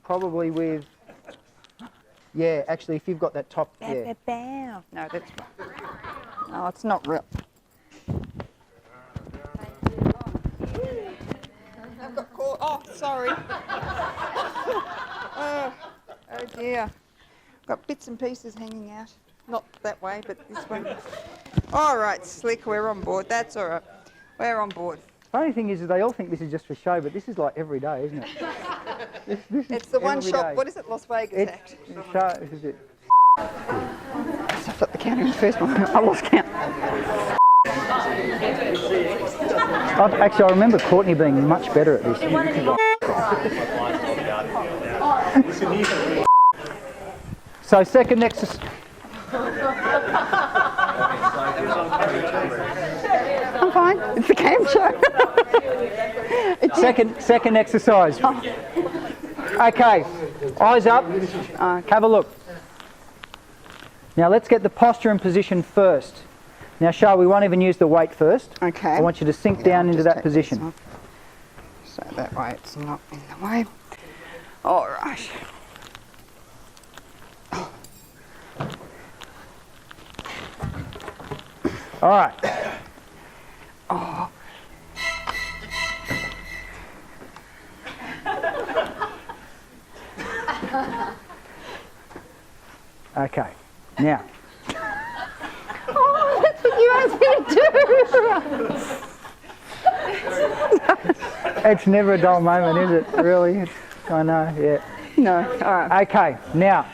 probably with, yeah, actually, if you've got that top, yeah. Bow. No, that's no, it's not real. I've got caught. Oh, sorry. Oh dear. Got bits and pieces hanging out. Not that way, but this way. All right, Slick, we're on board. That's all right. We're on board. Funny thing is, they all think this is just for show, but this is like every day, isn't it? this It's the one shop. day. What is it? Las Vegas Act. This is it. I stuffed up the counter in the first one. I lost count. Actually, I remember Courtney being much better at this. So second exercise. I'm fine. It's the cam show. Second exercise. Okay, eyes up. Have a look. Now let's get the posture and position first. Now, Shah, we won't even use the weight first. Okay. I want you to sink down into that position. So that way it's not in the way. All right. All right. Oh. Okay. Now. Oh, that's what you asked me to do. It's never a dull moment, is it? Really? I know, yeah. No, all right. Okay, now,